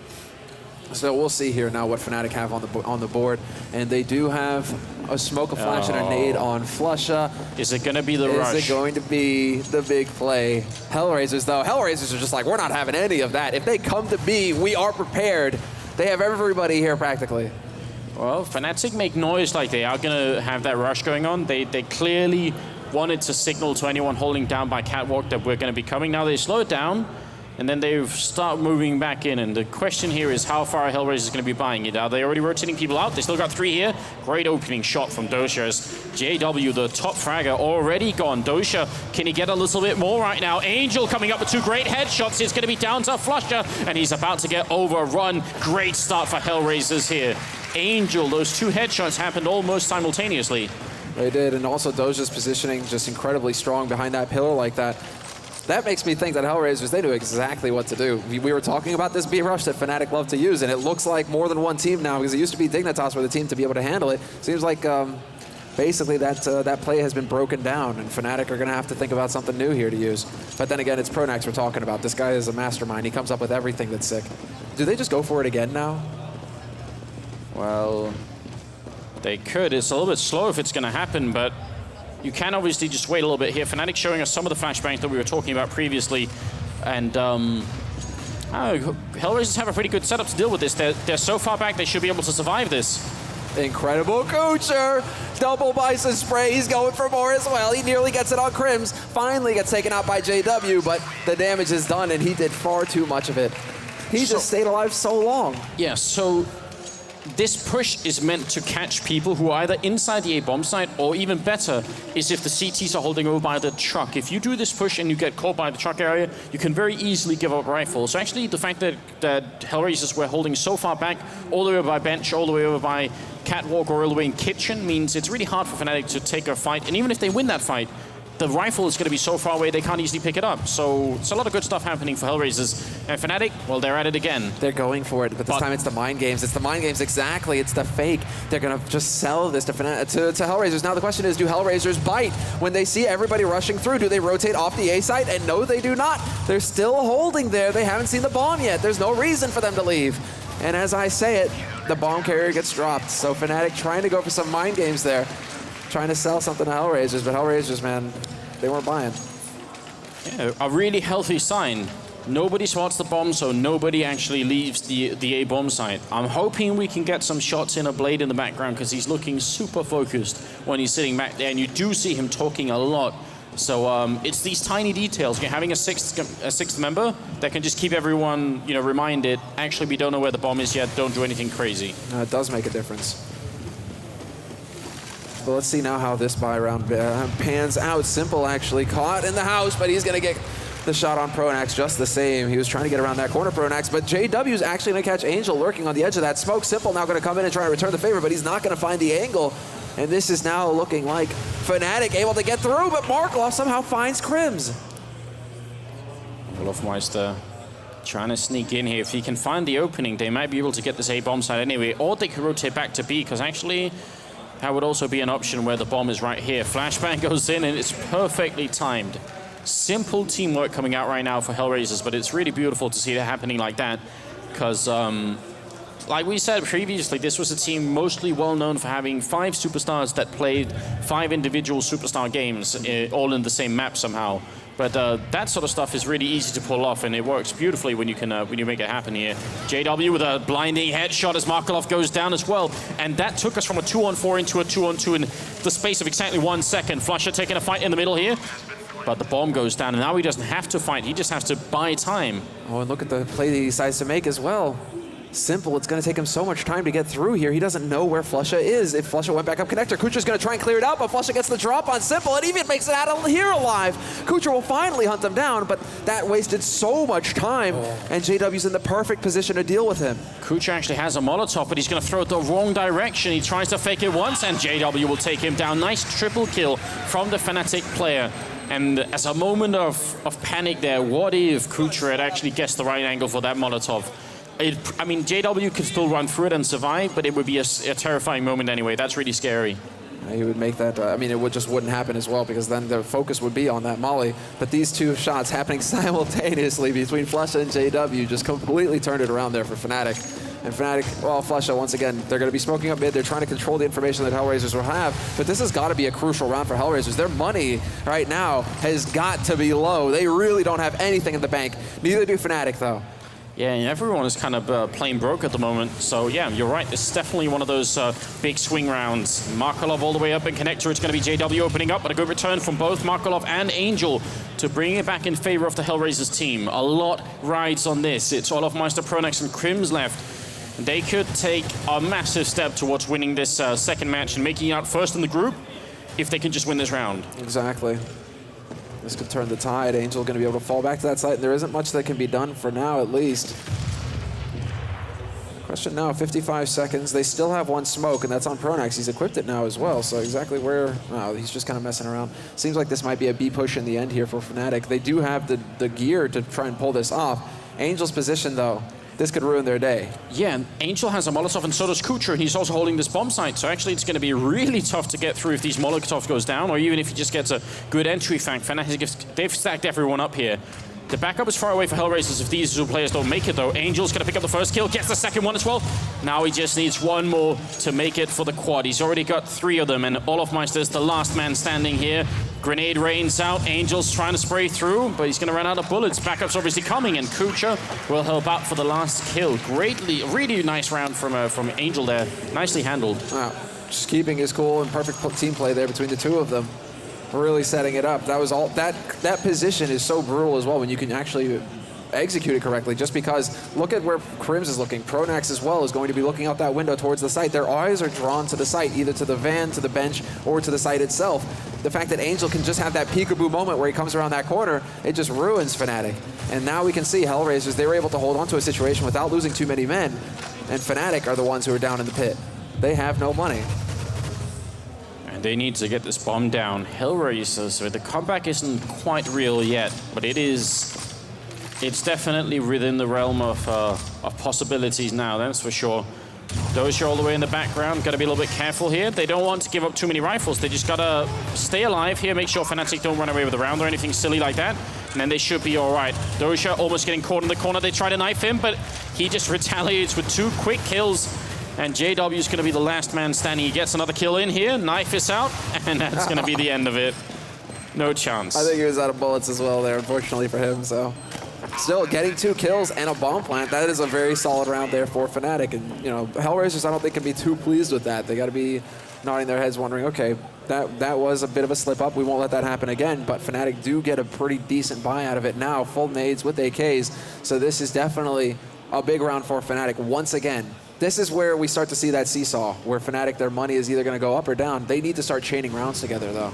so we'll see here now what Fnatic have on the board, and they do have a smoke, a flash, and a nade on flusha. Is it going to be the rush? Is it going to be the big play? HellRaisers, though, HellRaisers are just like, we're not having any of that. If they come to B, we are prepared. They have everybody here practically. Well, Fnatic make noise like they are going to have that rush going on. They clearly wanted to signal to anyone holding down by Catwalk that we're going to be coming. Now they slow it down, and then they start moving back in. And the question here is how far HellRaisers going to be buying it. Are they already rotating people out? They still got 3 here. Great opening shot from Dosia as JW, the top fragger, already gone. Dosia, can he get a little bit more right now? Angel coming up with 2 great headshots. It's going to be down to flusha, and he's about to get overrun. Great start for HellRaisers here. Angel, those 2 headshots happened almost simultaneously. They did, and also Dosia's positioning just incredibly strong behind that pillar like that. That makes me think that HellRaisers, they knew exactly what to do. We were talking about this B rush that Fnatic love to use, and it looks like more than one team now, because it used to be Dignitas were the team to be able to handle it. Seems like basically that play has been broken down, and Fnatic are going to have to think about something new here to use. But then again, it's Pronax we're talking about. This guy is a mastermind. He comes up with everything that's sick. Do they just go for it again now? Well, they could. It's a little bit slow if it's going to happen, but you can obviously just wait a little bit here. Fnatic showing us some of the flashbangs that we were talking about previously. And HellRaisers have a pretty good setup to deal with this. They're so far back, they should be able to survive this. Incredible kucher. Double bison spray. He's going for more as well. He nearly gets it on KRiMZ. Finally gets taken out by JW, but the damage is done, and he did far too much of it. He just stayed alive so long. Yeah, so this push is meant to catch people who are either inside the A bomb site, or even better is if the CTs are holding over by the truck. If you do this push and you get caught by the truck area, you can very easily give up rifle. So actually the fact that HellRaisers were holding so far back, all the way over by bench, all the way over by Catwalk, or all the way in kitchen, means it's really hard for Fnatic to take a fight. And even if they win that fight, the rifle is going to be so far away they can't easily pick it up. So it's a lot of good stuff happening for HellRaisers. And Fnatic, well, they're at it again. They're going for it, but this time it's the mind games. It's the mind games, exactly. It's the fake. They're going to just sell this to HellRaisers. Now the question is, do HellRaisers bite when they see everybody rushing through? Do they rotate off the A site? And no, they do not. They're still holding there. They haven't seen the bomb yet. There's no reason for them to leave. And as I say it, the bomb carrier gets dropped. So Fnatic trying to go for some mind games there, trying to sell something to HellRaisers, but HellRaisers, man, they weren't buying. Yeah, a really healthy sign. Nobody spots the bomb, so nobody actually leaves the A bomb site. I'm hoping we can get some shots in a Blade in the background, because he's looking super focused when he's sitting back there, and you do see him talking a lot. So it's these tiny details. You're having a sixth member that can just keep everyone, reminded. Actually, we don't know where the bomb is yet. Don't do anything crazy. It does make a difference. But let's see now how this buy round pans out. Simple actually caught in the house, but he's going to get the shot on Pronax just the same. He was trying to get around that corner, Pronax, but JW is actually going to catch Angel lurking on the edge of that smoke. Simple now going to come in and try to return the favor, but he's not going to find the angle. And this is now looking like Fnatic able to get through, but markeloff somehow finds KRiMZ. olofmeister trying to sneak in here. If he can find the opening, they might be able to get this A bomb side anyway, or they could rotate back to B, because actually that would also be an option where the bomb is right here. Flashbang goes in and it's perfectly timed. Simple teamwork coming out right now for HellRaisers, but it's really beautiful to see that happening like that, because like we said previously, this was a team mostly well known for having 5 superstars that played 5 individual superstar games, all in the same map somehow. But that sort of stuff is really easy to pull off, and it works beautifully when you can when you make it happen here. JW with a blinding headshot as markeloff goes down as well, and that took us from a 2-on-4 into a 2-on-2 in the space of exactly 1 second. flusha taking a fight in the middle here, but the bomb goes down, and now he doesn't have to fight, he just has to buy time. Oh, and look at the play that he decides to make as well. Simple, it's going to take him so much time to get through here. He doesn't know where flusha is. If flusha went back up connector, kucher's going to try and clear it out, but flusha gets the drop on Simple and even makes it out of here alive. Kucher will finally hunt him down, but that wasted so much time, and JW's in the perfect position to deal with him. Kucher actually has a Molotov, but he's going to throw it the wrong direction. He tries to fake it once, and JW will take him down. Nice triple kill from the Fnatic player. And as a moment of panic there, what if Kucher had actually guessed the right angle for that Molotov? I mean, JW could still run through it and survive, but it would be a terrifying moment anyway. That's really scary. He would make that, I mean, it just wouldn't happen as well, because then the focus would be on that molly. But these 2 shots happening simultaneously between flusha and JW just completely turned it around there for Fnatic. And Fnatic, well, flusha, once again, they're going to be smoking up mid. They're trying to control the information that HellRaisers will have. But this has got to be a crucial round for HellRaisers. Their money right now has got to be low. They really don't have anything in the bank. Neither do Fnatic, though. Yeah, and everyone is kind of playing broke at the moment. So yeah, you're right. This is definitely one of those big swing rounds. markeloff all the way up in connector. It's going to be JW opening up, but a good return from both markeloff and Angel to bring it back in favor of the HellRaisers team. A lot rides on this. It's olofmeister, pronax, and KRiMZ left. They could take a massive step towards winning this second match and making it out first in the group if they can just win this round. Exactly. This could turn the tide. Angel going to be able to fall back to that site. There isn't much that can be done for now, at least. Question now, 55 seconds. They still have 1 smoke, and that's on pronax. He's equipped it now as well, so exactly where... Oh, he's just kind of messing around. Seems like this might be a B push in the end here for Fnatic. They do have the gear to try and pull this off. Angel's position, though, this could ruin their day. Yeah, and Angel has a Molotov, and so does kucher, and he's also holding this bomb site. So actually, it's going to be really tough to get through if these Molotov goes down, or even if he just gets a good entry fact. They've stacked everyone up here. The backup is far away for HellRaisers if these 2 players don't make it, though. Angel's going to pick up the first kill, gets the second one as well. Now he just needs 1 more to make it for the quad. He's already got 3 of them, and olofmeister is the last man standing here. Grenade rains out. Angel's trying to spray through, but he's going to run out of bullets. Backup's obviously coming, and kucher will help out for the last kill. Really nice round from Angel there. Nicely handled. Wow. Just keeping his cool and perfect team play there between the 2 of them. Really setting it up. That was all. That position is so brutal as well when you can actually execute it correctly. Just because look at where KRiMZ is looking. Pronax as well is going to be looking out that window towards the site. Their eyes are drawn to the site, either to the van, to the bench, or to the site itself. The fact that Angel can just have that peekaboo moment where he comes around that corner, it just ruins Fnatic. And now we can see HellRaisers, they were able to hold on to a situation without losing too many men. And Fnatic are the ones who are down in the pit. They have no money. They need to get this bomb down. HellRaisers, so the comeback isn't quite real yet, but it's definitely within the realm of possibilities now, that's for sure. Dosia all the way in the background, gotta be a little bit careful here. They don't want to give up too many rifles, they just gotta stay alive here, make sure Fnatic don't run away with the round or anything silly like that, and then they should be all right. Dosia almost getting caught in the corner, they try to knife him, but he just retaliates with 2 quick kills. And JW is going to be the last man standing. He gets another kill in here, knife is out, and that's going to be the end of it. No chance. I think he was out of bullets as well there, unfortunately for him. So, still getting 2 kills and a bomb plant. That is a very solid round there for Fnatic. And you know, HellRaisers, I don't think can be too pleased with that. They got to be nodding their heads, wondering, okay, that was a bit of a slip up. We won't let that happen again. But Fnatic do get a pretty decent buy out of it now, full nades with AKs. So this is definitely a big round for Fnatic once again. This is where we start to see that seesaw, where Fnatic, their money is either going to go up or down. They need to start chaining rounds together, though.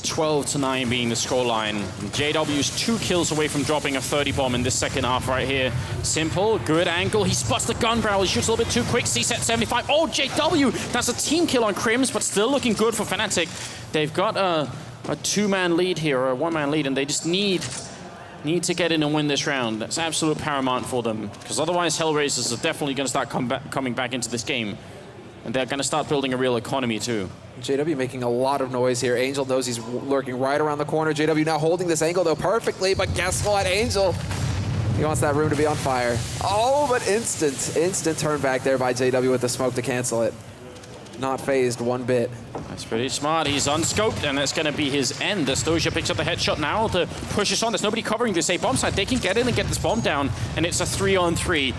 12-9 being the scoreline. JW's 2 kills away from dropping a 30 bomb in this second half right here. Simple, good angle. He spots the gun barrel. He shoots a little bit too quick. C-set 75. Oh, JW! That's a team kill on KRiMZ, but still looking good for Fnatic. They've got a 2-man lead here, or a 1-man lead, and they just need to get in and win this round. That's absolute paramount for them, because otherwise HellRaisers are definitely going to start coming back into this game. And they're going to start building a real economy too. JW making a lot of noise here. Angel knows he's lurking right around the corner. JW now holding this angle though perfectly, but guess what, Angel? He wants that room to be on fire. Oh, but instant turn back there by JW with the smoke to cancel it. Not phased one bit. That's pretty smart. He's unscoped, and that's going to be his end. As Dosia picks up the headshot now to push us on. There's nobody covering this A bomb side. They can get in and get this bomb down, and it's a 3-on-3.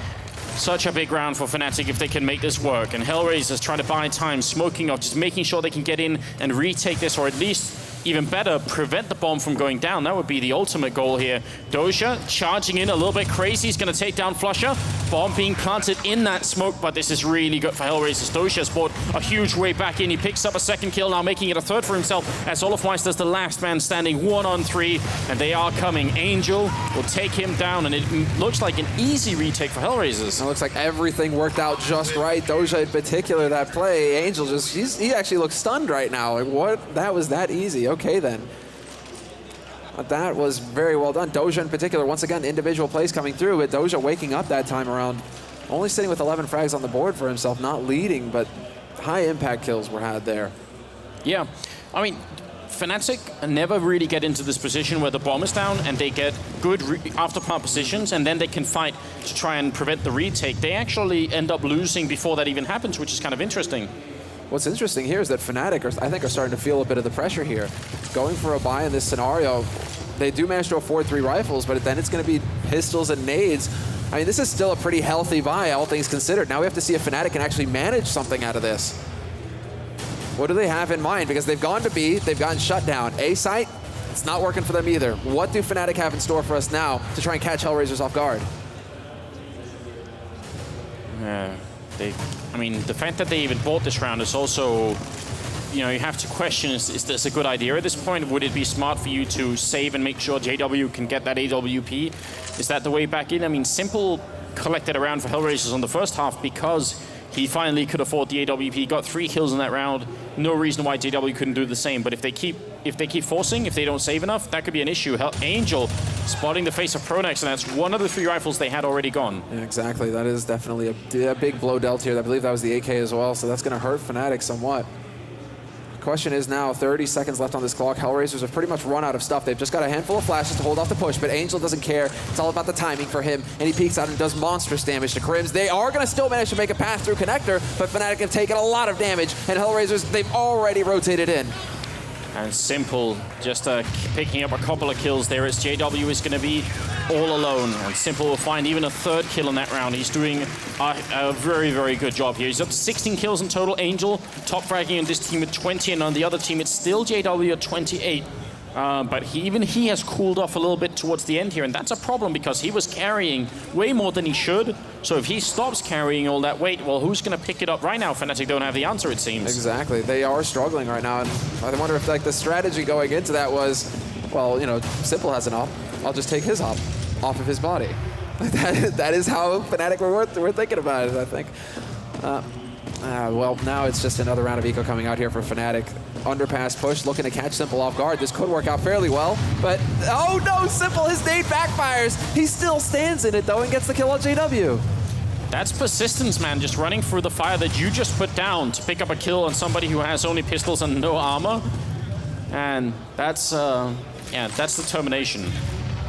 Such a big round for Fnatic if they can make this work. And HellRaisers trying to buy time, smoking off, just making sure they can get in and retake this, or at least, even better, prevent the bomb from going down. That would be the ultimate goal here. Dosia charging in a little bit crazy. He's going to take down flusha. Bomb being planted in that smoke, but this is really good for HellRaisers. Dosia's brought a huge way back in. He picks up a second kill, now making it a third for himself, as olofmeister's the last man standing, 1-on-3, and they are coming. Angel will take him down, and it looks like an easy retake for HellRaisers. It looks like everything worked out just right. Dosia in particular, that play, Angel just, he actually looks stunned right now. Like, what? That was that easy. Okay, then. But that was very well done. Dosia in particular, once again, individual plays coming through, but Dosia waking up that time around. Only sitting with 11 frags on the board for himself, not leading, but high impact kills were had there. Yeah, I mean, Fnatic never really get into this position where the bomb is down and they get good after plant positions, and then they can fight to try and prevent the retake. They actually end up losing before that even happens, which is kind of interesting. What's interesting here is that Fnatic, I think, are starting to feel a bit of the pressure here. Going for a buy in this scenario, they do manage to afford 3 rifles, but then it's going to be pistols and nades. I mean, this is still a pretty healthy buy, all things considered. Now we have to see if Fnatic can actually manage something out of this. What do they have in mind? Because they've gone to B, they've gotten shut down. A site, it's not working for them either. What do Fnatic have in store for us now to try and catch HellRaisers off guard? Yeah. I mean, the fact that they even bought this round is also, you know, you have to question, is this a good idea at this point? Would it be smart for you to save and make sure JW can get that AWP? Is that the way back in? I mean, Simple collected around for HellRaisers on the first half because he finally could afford the AWP, got 3 kills in that round. No reason why JW couldn't do the same, but if they keep forcing, if they don't save enough, that could be an issue. Angel spotting the face of pronax, and that's one of the 3 rifles they had already gone. Yeah, exactly. That is definitely a big blow dealt here. I believe that was the AK as well, so that's going to hurt Fnatic somewhat. The question is now, 30 seconds left on this clock. HellRaisers have pretty much run out of stuff. They've just got a handful of flashes to hold off the push, but Angel doesn't care. It's all about the timing for him, and he peeks out and does monstrous damage to KRiMZ. They are going to still manage to make a path through connector, but Fnatic have taken a lot of damage, and HellRaisers, they've already rotated in. And Simple just picking up a couple of kills there as JW is going to be all alone. And Simple will find even a 3rd kill in that round. He's doing a very, very good job here. He's up to 16 kills in total. Angel top fragging on this team with 20, and on the other team it's still JW at 28. But even he has cooled off a little bit towards the end here, and that's a problem because he was carrying way more than he should. So if he stops carrying all that weight, well, who's going to pick it up right now? Fnatic don't have the answer, it seems. Exactly. They are struggling right now, and I wonder if like the strategy going into that was, well, you know, Simple has an op. I'll just take his op off of his body. That is how Fnatic were thinking about it, I think. Well, now it's just another round of eco coming out here for Fnatic. Underpass push, looking to catch Simple off guard. This could work out fairly well, but oh no, Simple, his nade backfires. He still stands in it though and gets the kill on JW. That's persistence, man, just running through the fire that you just put down to pick up a kill on somebody who has only pistols and no armor. And that's, yeah, that's determination.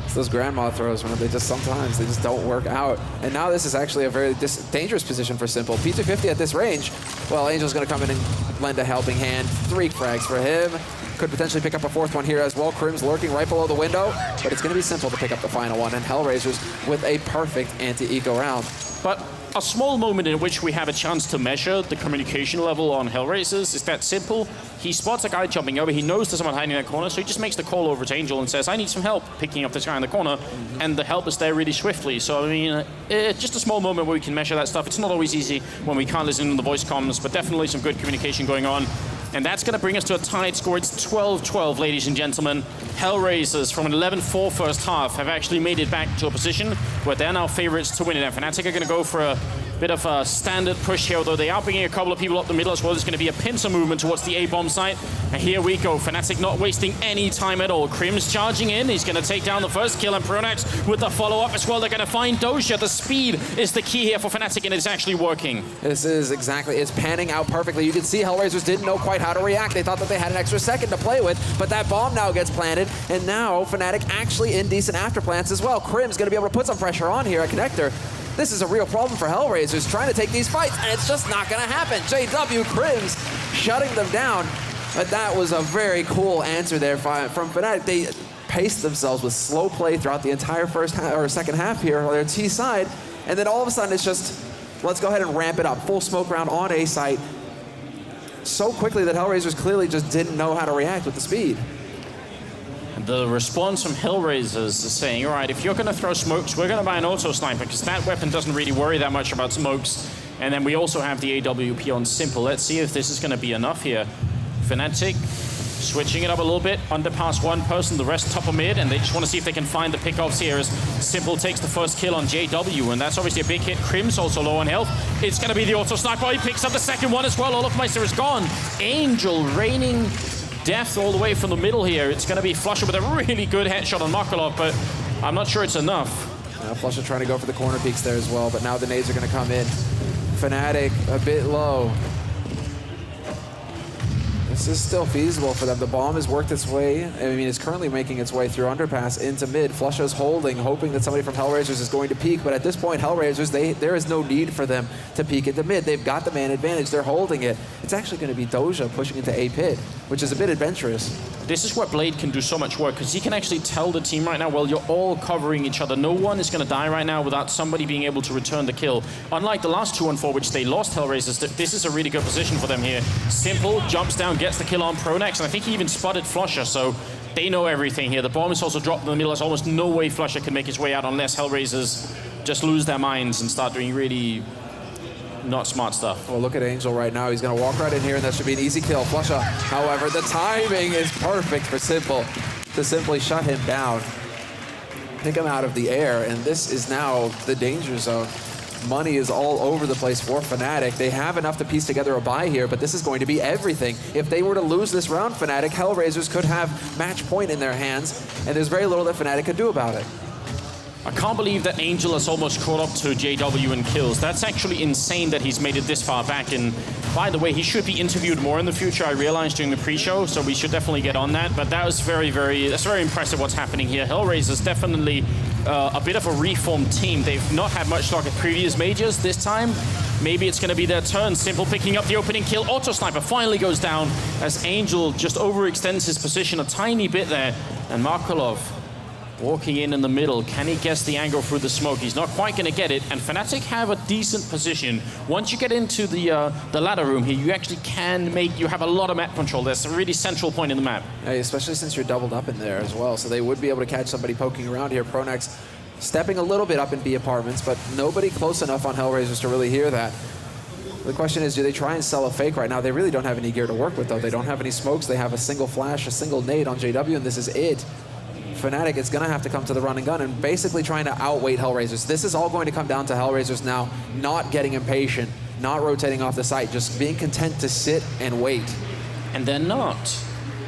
It's those grandma throws when they just sometimes they just don't work out. And now this is actually a very dangerous position for Simple. P250 at this range. Well, Angel's going to come in and lend a helping hand. 3 frags for him. Could potentially pick up a 4th one here as well. KRiMZ lurking right below the window, but it's going to be Simple to pick up the final one. And HellRaisers with a perfect anti-eco round. But a small moment in which we have a chance to measure the communication level on HellRaisers is that Simple. He spots a guy jumping over. He knows there's someone hiding in that corner, so he just makes the call over to Angel and says, I need some help picking up this guy in the corner. And the help is there really swiftly. So, I mean, just a small moment where we can measure that stuff. It's not always easy when we can't listen to the voice comms, but definitely some good communication going on. And that's going to bring us to a tied score. It's 12-12, ladies and gentlemen. HellRaisers, from an 11-4 first half, have actually made it back to a position where they're now favorites to win it. And Fnatic are going to go for a bit of a standard push here, although they are bringing a couple of people up the middle as well. There's going to be a pincer movement towards the A-bomb site. And here we go. Fnatic not wasting any time at all. KRiMZ charging in. He's going to take down the first kill, and pronax with the follow-up as well. They're going to find Dosia. The speed is the key here for Fnatic, and it's actually working. This is exactly, it's panning out perfectly. You can see HellRaisers didn't know quite how to react. They thought that they had an extra second to play with, but that bomb now gets planted, and now Fnatic actually in decent afterplants as well. KRiMZ going to be able to put some pressure on here at Connector. This is a real problem for HellRaisers trying to take these fights, and it's just not going to happen. JW, KRiMZ shutting them down, but that was a very cool answer there from Fnatic. They paced themselves with slow play throughout the entire second half here on their T side, and then all of a sudden it's just, let's go ahead and ramp it up. Full smoke round on A site so quickly that HellRaisers clearly just didn't know how to react with the speed. The response from HellRaisers is saying, all right, if you're going to throw smokes, we're going to buy an auto sniper, because that weapon doesn't really worry that much about smokes. And then we also have the AWP on simple. Let's see if this is going to be enough here. Fnatic switching it up a little bit, underpass one person, the rest top of mid, and they just want to see if they can find the pickoffs here as Simple takes the first kill on JW, and that's obviously a big hit. KRiMZ also low on health. It's going to be the auto sniper. He picks up the second one as well. olofmeister is gone. Angel raining death all the way from the middle here. It's going to be flusha with a really good headshot on markeloff, but I'm not sure it's enough. flusha trying to go for the corner peeks there as well, but now the nades are going to come in. Fnatic a bit low. This is still feasible for them. The bomb has worked its way. I mean, it's currently making its way through underpass into mid. flusha's holding, hoping that somebody from HellRaisers is going to peek, but at this point, HellRaisers, there is no need for them to peek into mid. They've got the man advantage. They're holding it. It's actually going to be Dosia pushing into A pit, which is a bit adventurous. This is where Blade can do so much work, because he can actually tell the team right now, well, you're all covering each other. No one is going to die right now without somebody being able to return the kill. Unlike the last 2-on-4, which they lost HellRaisers, this is a really good position for them here. Simple jumps down, gets the kill on pronax, and I think he even spotted flusha, so they know everything here. The bomb is also dropped in the middle. There's almost no way flusha can make his way out unless HellRaisers just lose their minds and start doing really not smart stuff. Well, look at Angel right now. He's going to walk right in here, and that should be an easy kill. flusha, however, the timing is perfect for Simple to simply shut him down, pick him out of the air, and this is now the danger zone. Money is all over the place for Fnatic. They have enough to piece together a buy here, but this is going to be everything. If they were to lose this round, Fnatic, HellRaisers could have match point in their hands, and there's very little that Fnatic could do about it. I can't believe that Angel has almost caught up to JW in kills. That's actually insane that he's made it this far back. And by the way, he should be interviewed more in the future, I realized during the pre-show, so we should definitely get on that. But that was that's very impressive what's happening here. HellRaisers definitely a bit of a reformed team. They've not had much luck at previous majors. This time, maybe it's going to be their turn. Simple picking up the opening kill. Auto Sniper finally goes down as Angel just overextends his position a tiny bit there. And markeloff walking in the middle. Can he guess the angle through the smoke? He's not quite going to get it. And Fnatic have a decent position. Once you get into the ladder room here, you actually you have a lot of map control. That's a really central point in the map. Yeah, especially since you're doubled up in there as well. So they would be able to catch somebody poking around here. pronax stepping a little bit up in B apartments, but nobody close enough on HellRaisers to really hear that. The question is, do they try and sell a fake right now? They really don't have any gear to work with, though. They don't have any smokes. They have a single flash, a single nade on JW, and this is it. Fnatic is going to have to come to the run and gun and basically trying to outweight HellRaisers. This is all going to come down to HellRaisers now not getting impatient, not rotating off the site, just being content to sit and wait. And they're not.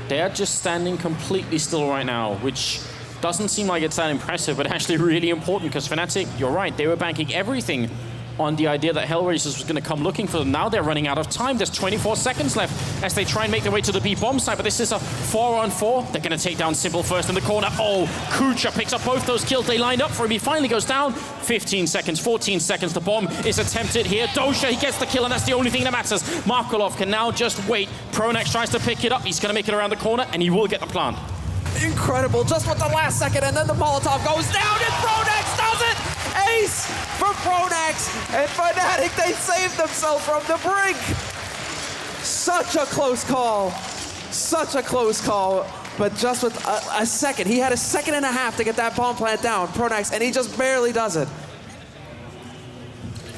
They are just standing completely still right now, which doesn't seem like it's that impressive, but actually really important, because Fnatic, you're right, they were banking everything on the idea that HellRaisers was going to come looking for them. Now they're running out of time. There's 24 seconds left as they try and make their way to the B bomb site, but this is a 4-on-4. They're going to take down Simple first in the corner. Oh, kucher picks up both those kills. They lined up for him. He finally goes down. 15 seconds, 14 seconds. The bomb is attempted here. Dosia, he gets the kill, and that's the only thing that matters. markeloff can now just wait. pronax tries to pick it up. He's going to make it around the corner, and he will get the plant. Incredible, just with the last second, and then the Molotov goes down, and pronax does it! Ace for pronax, and Fnatic, they saved themselves from the brink! Such a close call, but just with a second. He had a second and a half to get that bomb plant down, pronax, and he just barely does it.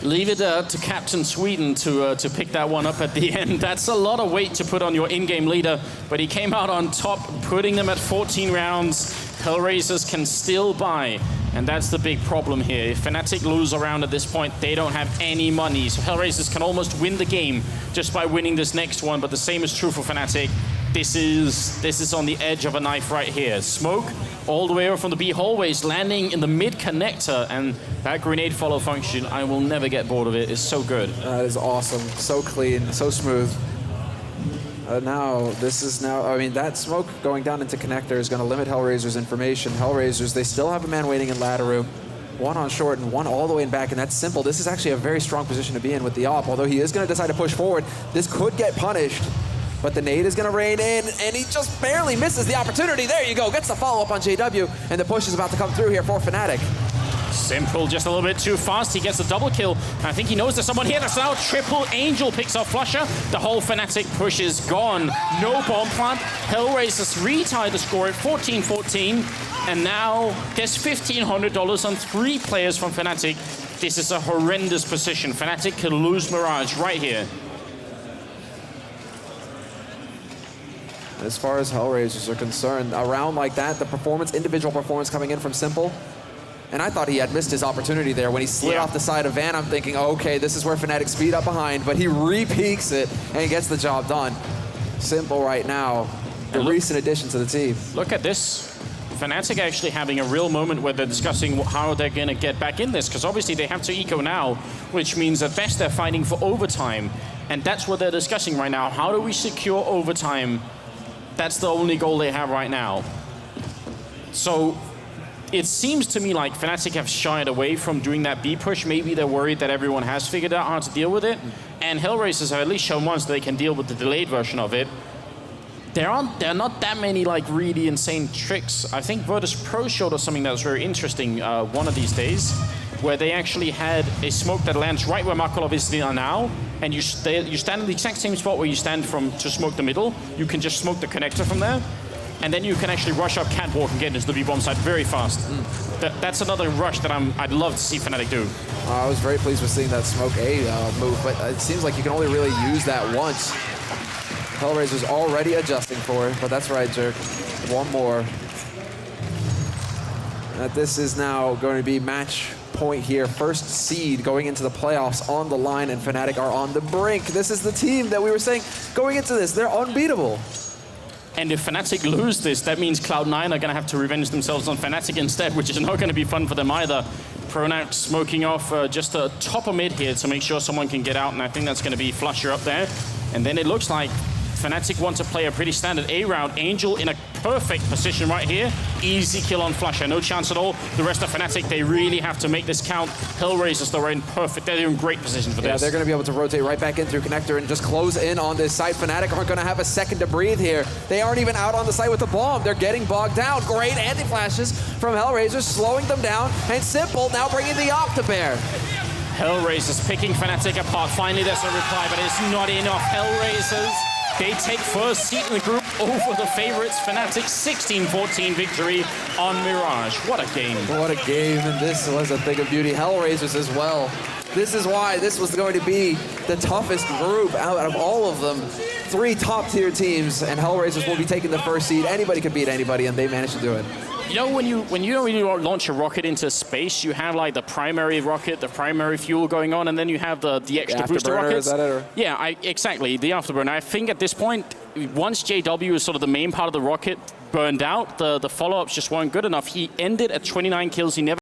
Leave it to Captain Sweden to pick that one up at the end. That's a lot of weight to put on your in-game leader, but he came out on top, putting them at 14 rounds. HellRaisers can still buy, and that's the big problem here. If Fnatic lose a round at this point, they don't have any money. So HellRaisers can almost win the game just by winning this next one, but the same is true for Fnatic. This is on the edge of a knife right here. Smoke all the way over from the B hallways, landing in the mid connector, and that grenade follow function, I will never get bored of it. It's so good. That is awesome. So clean, so smooth. I mean, that smoke going down into connector is going to limit HellRaisers' information. HellRaisers, they still have a man waiting in ladder room. One on short and one all the way in back, and that's simple. This is actually a very strong position to be in with the op, although he is going to decide to push forward. This could get punished. But the nade is going to rain in, and he just barely misses the opportunity. There you go, gets the follow-up on JW, and the push is about to come through here for Fnatic. Simple, just a little bit too fast. He gets a double kill. I think he knows there's someone here. That's now triple Angel picks off flusha. The whole Fnatic push is gone. No bomb plant. HellRaisers retie the score at 14-14, and now there's $1,500 on 3 players from Fnatic. This is a horrendous position. Fnatic can lose Mirage right here. As far as HellRaisers are concerned, a round like that, the individual performance coming in from Simple, and I thought he had missed his opportunity there when he slid off the side of Van. I'm thinking, oh, okay, this is where Fnatic speed up behind, but he re-peaks it and gets the job done. Simple right now, the recent addition to the team. Look at this. Fnatic actually having a real moment where they're discussing how they're going to get back in this, because obviously they have to eco now, which means at best they're fighting for overtime, and that's what they're discussing right now. How do we secure overtime? That's the only goal they have right now. So it seems to me like Fnatic have shied away from doing that B push. Maybe they're worried that everyone has figured out how to deal with it. And HellRaisers have at least shown once that they can deal with the delayed version of it. There are not that many like really insane tricks. I think Virtus Pro showed us something that was very interesting one of these days, where they actually had a smoke that lands right where markeloff is now, and you stand in the exact same spot where you stand to smoke the middle. You can just smoke the connector from there, and then you can actually rush up catwalk and get into the B-bomb side very fast. That's another rush that I'd love to see Fnatic do. I was very pleased with seeing that smoke A move, but it seems like you can only really use that once. HellRaisers already adjusting for it, but that's right, Jerk. One more. This is now going to be match point here. First seed going into the playoffs on the line, and Fnatic are on the brink. This is the team that we were saying going into this, they're unbeatable. And if Fnatic lose this, that means Cloud9 are going to have to revenge themselves on Fnatic instead, which is not going to be fun for them either. Pronax smoking off just a top of mid here to make sure someone can get out, and I think that's going to be flusha up there. And then it looks like Fnatic want to play a pretty standard A round. Angel in a perfect position right here. Easy kill on flusha, no chance at all. The rest of Fnatic, they really have to make this count. HellRaisers, they're in great position for this. Yeah, they're going to be able to rotate right back in through connector and just close in on this site. Fnatic aren't going to have a second to breathe here. They aren't even out on the site with the bomb. They're getting bogged down. Great anti-flashes from HellRaisers, slowing them down, and Simple now bringing the op to bear. HellRaisers picking Fnatic apart. Finally, there's a reply, but it's not enough. HellRaisers, they take first seat in the group over the favorites. Fnatic 16-14 victory on Mirage. What a game. What a game, and this was a thing of beauty. HellRaisers as well. This is why this was going to be the toughest group out of all of them. 3 top-tier teams, and HellRaisers will be taking the first seed. Anybody could beat anybody, and they managed to do it. You know, when you launch a rocket into space, you have like the primary rocket, the primary fuel going on, and then you have the extra booster rockets. Is that it, or? Yeah, exactly, the afterburner. I think at this point, once JW is sort of the main part of the rocket burned out, the follow-ups just weren't good enough. He ended at 29 kills. He never